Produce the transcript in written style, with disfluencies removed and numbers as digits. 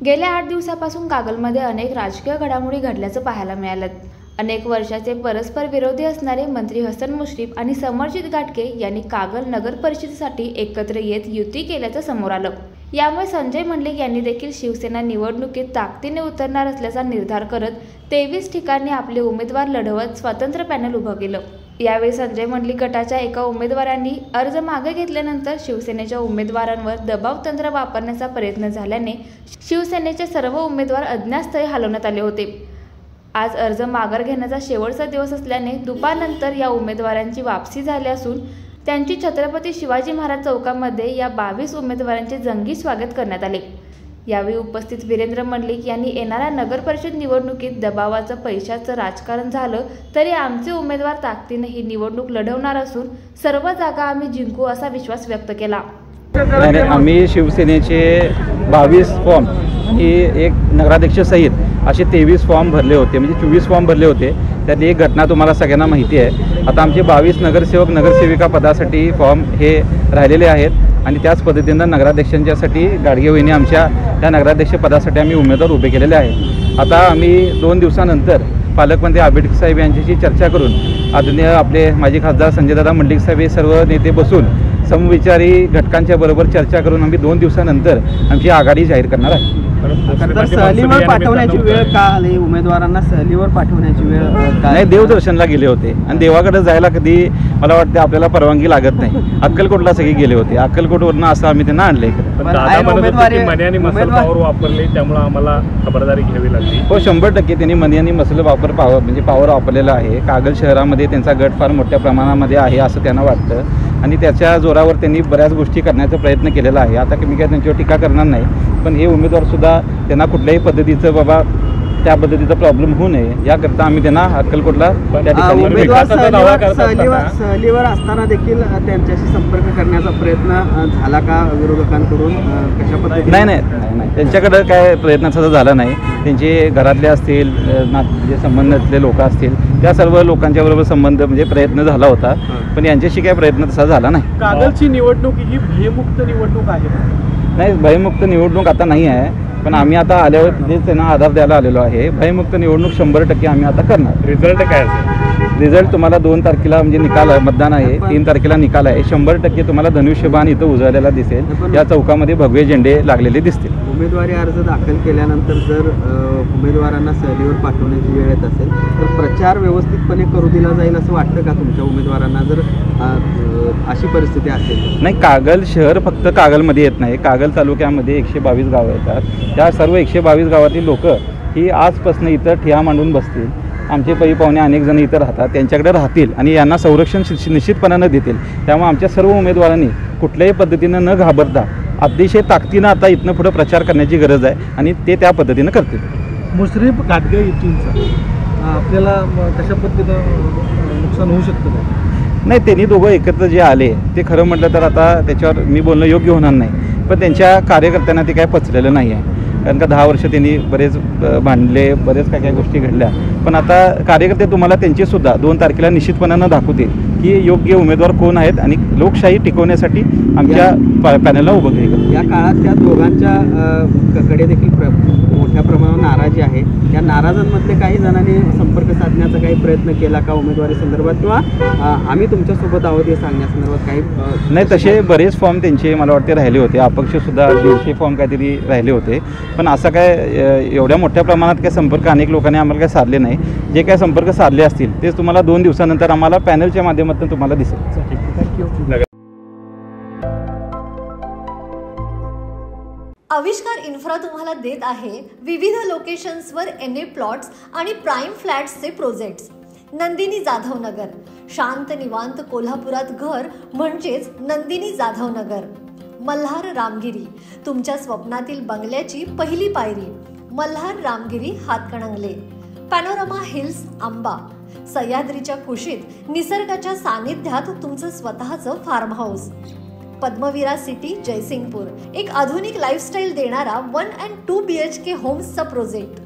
गेल्या 8 दिवसापासून कागलमध्ये अनेक राजकीय घडामोडी घडल्याचं पाहायला मिळालं। अनेक वर्षाचे परस्पर विरोधी असणारे मंत्री हसन मुश्रीफ आणि समरजित घाटगे यांनी कागल नगर परिषदेसाठी एकत्र येत युती केल्याचं समोर आलं। यामुळे संजय मंडलिक यांनी देखील शिवसेना निवडणुकीत ताकदीने उतरणार असल्याचा निर्धार करत 23 ठिकाणी आपले उमेदवार लढवत स्वतंत्र पॅनल उभं केलं। यावेळी संजय मंडलिक गटाच्या एका उमेदवारांनी अर्ज मागे घेतल्यानंतर शिवसेनेच्या उमेदवारांवर दबाव तंत्र वापरण्याचा प्रयत्न झाल्याने शिवसेनेचे सर्व उमेदवार अज्ञातस्थळी हलवण्यात आले होते। आज अर्ज माघार घेण्याचा शेवटचा दिवस असल्याने दुपारनंतर या उमेदवारांची वापसी झाली असून त्यांची छत्रपती शिवाजी महाराज चौकामध्ये या 22 उमेदवारांचे जंगी स्वागत करण्यात आले। यावेळी उपस्थित वीरेंद्र मंडलिक यांनी येणाऱ्या नगर परिषद निवडणुकीत दबावाचं पैशाचं राजकारण झालं तरी आमचे उमेदवार ताकदीने ही निवडणूक लढवणार असून सर्व जागा आम्ही जिंकू असा विश्वास व्यक्त केला। आम्ही शिवसेनेचे 22 फॉर्म आणि एक नगराध्यक्ष सहित असे 23 फॉर्म भरले होते, म्हणजे 24 फॉर्म भरले होते। त्यातली एक घटना तुम्हाला सगळ्यांना माहिती आहे। आता आमचे 22 नगरसेवक नगरसेविका पदासाठी फॉर्म हे राहिलेले आहेत आणि त्याच पद्धतीनं नगराध्यक्षांच्यासाठी गाडगे वहिनी आमच्या त्या नगराध्यक्ष पदासाठी आम्ही उमेदवार उभे केलेले आहेत। आता आम्ही 2 दिवसानंतर पालकमंत्री आंबेडकर साहेब यांच्याशी चर्चा करून आदरणीय आपले माजी खासदार संजयदादा मंडलिक साहेब हे सर्व नेते बसून समविचारी घटकांच्या बरोबर चर्चा करून आम्ही 2 दिवसानंतर आमची आघाडी जाहीर करणार आहे। सहलीवर पाठवण्याची वेळ का आली? उमेदवारांना सहलीवर पाठवण्याची वेळ नाही, देवदर्शनला गेले होते आणि देवाकडे जायला कधी मला वाटतं आपल्याला परवानगी लागत नाही। अक्कलकोटला सगळे गेले होते, अक्कलकोटवरनं असं आम्ही त्यांना आणले। वापरले त्यामुळे आम्हाला खबरदारी घ्यावी लागली। हो, 100% त्यांनी मनी आणि मसल म्हणजे पावर वापरलेला आहे। कागल शहरामध्ये त्यांचा गट फार मोठ्या प्रमाणामध्ये आहे असं त्यांना वाटतं आणि त्याच्या जोरावर त्यांनी बऱ्याच गोष्टी करण्याचा प्रयत्न केलेला आहे। आता मी काय त्यांच्यावर टीका करणार नाही, पण हे उमेदवार सुद्धा त्यांना कुठल्याही पद्धतीचं बाबा त्या पद्धतीचा प्रॉब्लेम होऊ नये याकरता आम्ही त्यांना अक्कलकोटला त्या ठिकाणी सहलीवर असताना देखील त्यांच्याशी संपर्क करण्याचा प्रयत्न झाला का विरोधकांकडून? कशा पद्धतीने? नाही, त्यांच्याकडे काय प्रयत्न तसा झाला नाही। त्यांचे घरातले असतील, जे संबंधातले लोक असतील, त्या सर्व लोकांच्या बरोबर संबंध म्हणजे प्रयत्न झाला होता, पण यांच्याशी काय प्रयत्न तसा झाला नाही। कागलची निवडणूक ही भयमुक्त निवडणूक आहे? नाही, भयमुक्त निवडणूक आता नाही आहे, पण आम्ही आता आल्यावर तिथेच त्यांना आधार द्यायला आलेलो आहे। भयमुक्त निवडणूक 100% आम्ही आता करणार। रिझल्ट काय असेल? रिझल्ट तुम्हाला 2 तारखेला म्हणजे निकाल मतदान आहे, 3 तारखेला निकाल आहे। 100% तुम्हाला धनुष्यबाण इथं उजळलेला दिसेल, या चौकामध्ये भगवे झेंडे लागलेले दिसतील। उमेदवारी अर्ज दाखल केल्यानंतर जर उमेदवारांना सहलीवर पाठवण्याची वेळ येत असेल तर प्रचार व्यवस्थितपणे करू दिला जाईल असं वाटतं का तुमच्या उमेदवारांना, जर अशी परिस्थिती असेल? नाही, कागल शहर फक्त कागलमध्ये येत नाही, कागल तालुक्यामध्ये 122 गावं येतात। त्या सर्व 122 गावातील लोक ही आजपासून इथं ठिया मांडून बसतील। आमचे पै पाहुणे अनेक जण इथं राहतात, त्यांच्याकडे राहतील आणि यांना संरक्षण निश्चितपणानं देतील। त्यामुळे आमच्या सर्व उमेदवारांनी कुठल्याही पद्धतीनं न घाबरता अतिशय ताकदीनं आता इथनं पुढे प्रचार करण्याची गरज आहे आणि ते त्या पद्धतीनं करतील। मुश्रीफ घाटगे युतींचा आपल्याला कशा पद्धतीनं नुकसान होऊ शकतं का? नाही, त्यांनी दोघं एकत्र जे आले ते खरं म्हटलं तर आता त्याच्यावर मी बोलणं योग्य होणार नाही, पण त्यांच्या कार्यकर्त्यांना ते काय पचलेलं नाही आहे। कारण का 10 वर्ष त्यांनी बरेच भांडले, बरेच काय गोष्टी घडल्या, पण आता कार्यकर्ते तुम्हाला त्यांचेसुद्धा 2 तारखेला निश्चितपणानं दाखवतील की योग्य उमेदवार कोण आहेत आणि लोकशाही टिकवण्यासाठी आमच्या पॅनलला उभं केलं। या काळात त्या दोघांच्या कडे देखील मोठ्या प्रमाणावर नाराजी आहे। त्या नाराजांमधले काही जणांनी संपर्क साधण्याचा काही प्रयत्न केला का उमेदवारी संदर्भात, किंवा आम्ही तुमच्यासोबत आहोत हे सांगण्यासंदर्भात काही? नाही, तसे बरेच फॉर्म त्यांचे मला वाटते राहिले होते, अपक्षसुद्धा 150 फॉर्म काहीतरी राहिले होते, पण असं काय एवढ्या मोठ्या प्रमाणात काय संपर्क अनेक लोकांनी आम्हाला काय साधले नाही। जे काय संपर्क साधले असतील तेच तुम्हाला 2 दिवसानंतर आम्हाला पॅनलच्या माध्यमातून तुम्हाला दिसेल। थँक्यू। आविष्कार इन्फ्रा तुम्हाला देत आहे विविध लोकेशन्सवर NA प्लॉट्स आणि प्राईम फ्लॅट्सचे प्रोजेक्ट्स। नंदिनी जाधव नगर, शांत निवांत कोल्हापुरात घर म्हणजेच नंदिनी जाधव नगर। मल्हार रामगिरी, तुमच्या स्वप्नातील बंगल्याची पहिली पायरी। मल्हार रामगिरी हातकणंगले। पॅनोरमा हिल्स आंबा, सह्याद्रीच्या कुशीत निसर्गाच्या सानिध्यात तुमचं स्वतःचं farm house. Padmavira city Jaysingpur, एक आधुनिक लाईफस्टाईल देणारा 1 and 2 BHK होम्सचा प्रोजेक्ट।